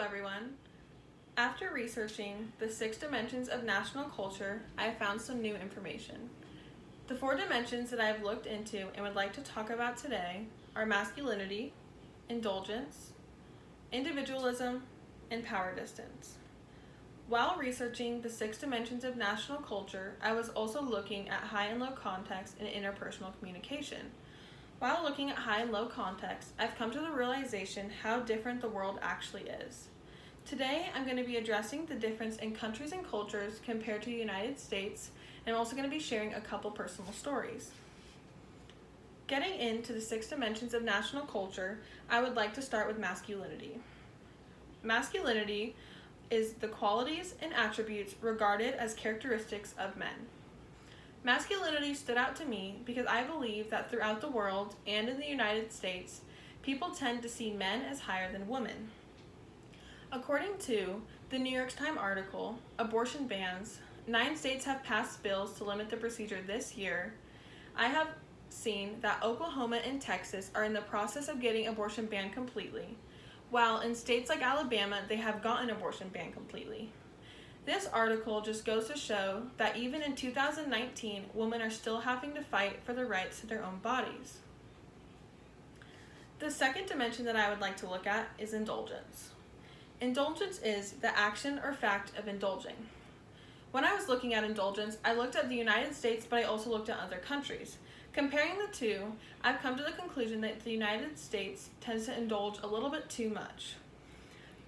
everyone. After researching the 6 dimensions of national culture, I have found some new information. The 4 dimensions that I have looked into and would like to talk about today are masculinity, indulgence, individualism, and power distance. While researching the 6 dimensions of national culture, I was also looking at high and low context and interpersonal communication. While looking at high and low context, I've come to the realization how different the world actually is. Today, I'm going to be addressing the difference in countries and cultures compared to the United States, and I'm also going to be sharing a couple personal stories. Getting into the 6 dimensions of national culture, I would like to start with masculinity. Masculinity is the qualities and attributes regarded as characteristics of men. Masculinity stood out to me because I believe that throughout the world and in the United States, people tend to see men as higher than women. According to the New York Times article, Abortion Bans, 9 states have passed bills to limit the procedure this year. I have seen that Oklahoma and Texas are in the process of getting abortion banned completely, while in states like Alabama, they have gotten abortion banned completely. This article just goes to show that even in 2019, women are still having to fight for the rights to their own bodies. The second dimension that I would like to look at is indulgence. Indulgence is the action or fact of indulging. When I was looking at indulgence, I looked at the United States, but I also looked at other countries. Comparing the two, I've come to the conclusion that the United States tends to indulge a little bit too much.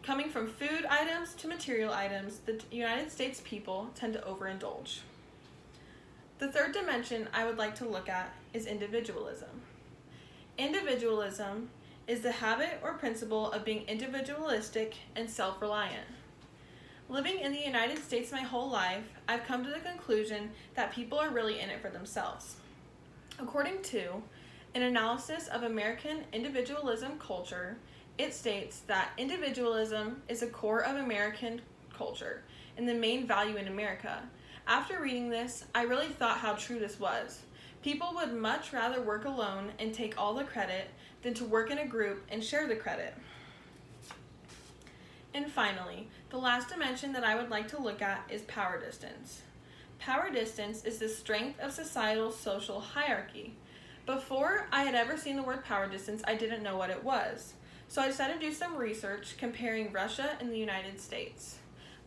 Coming from food items to material items, the United States people tend to overindulge. The third dimension I would like to look at is individualism. Individualism is the habit or principle of being individualistic and self-reliant. Living in the United States my whole life, I've come to the conclusion that people are really in it for themselves. According to an analysis of American individualism culture, it states that individualism is a core of American culture and the main value in America. After reading this, I really thought how true this was. People would much rather work alone and take all the credit than to work in a group and share the credit. And finally, the last dimension that I would like to look at is power distance. Power distance is the strength of societal social hierarchy. Before I had ever seen the word power distance, I didn't know what it was. So I decided to do some research comparing Russia and the United States.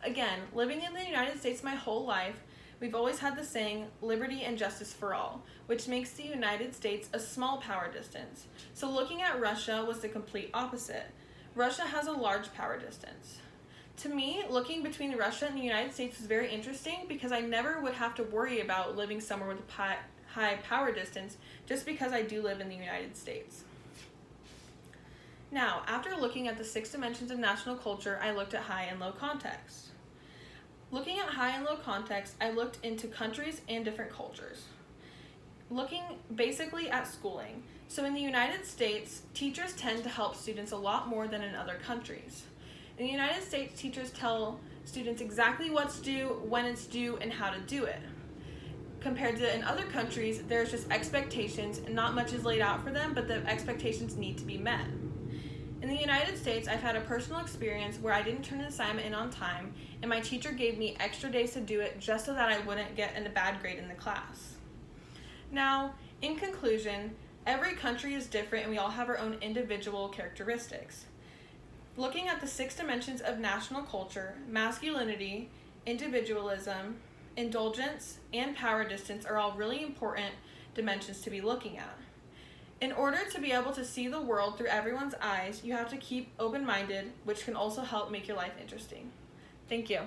Again, living in the United States my whole life, we've always had the saying, liberty and justice for all, which makes the United States a small power distance. So looking at Russia was the complete opposite. Russia has a large power distance. To me, looking between Russia and the United States was very interesting because I never would have to worry about living somewhere with a high power distance just because I do live in the United States. Now, after looking at the 6 dimensions of national culture, I looked at high and low context. Looking at high and low context, I looked into countries and different cultures. Looking basically at schooling. So in the United States, teachers tend to help students a lot more than in other countries. In the United States, teachers tell students exactly what's due, when it's due, and how to do it. Compared to in other countries, there's just expectations and not much is laid out for them, but the expectations need to be met. In the United States, I've had a personal experience where I didn't turn an assignment in on time, and my teacher gave me extra days to do it just so that I wouldn't get a bad grade in the class. Now, in conclusion, every country is different and we all have our own individual characteristics. Looking at the 6 dimensions of national culture, masculinity, individualism, indulgence, and power distance are all really important dimensions to be looking at. In order to be able to see the world through everyone's eyes, you have to keep open-minded, which can also help make your life interesting. Thank you.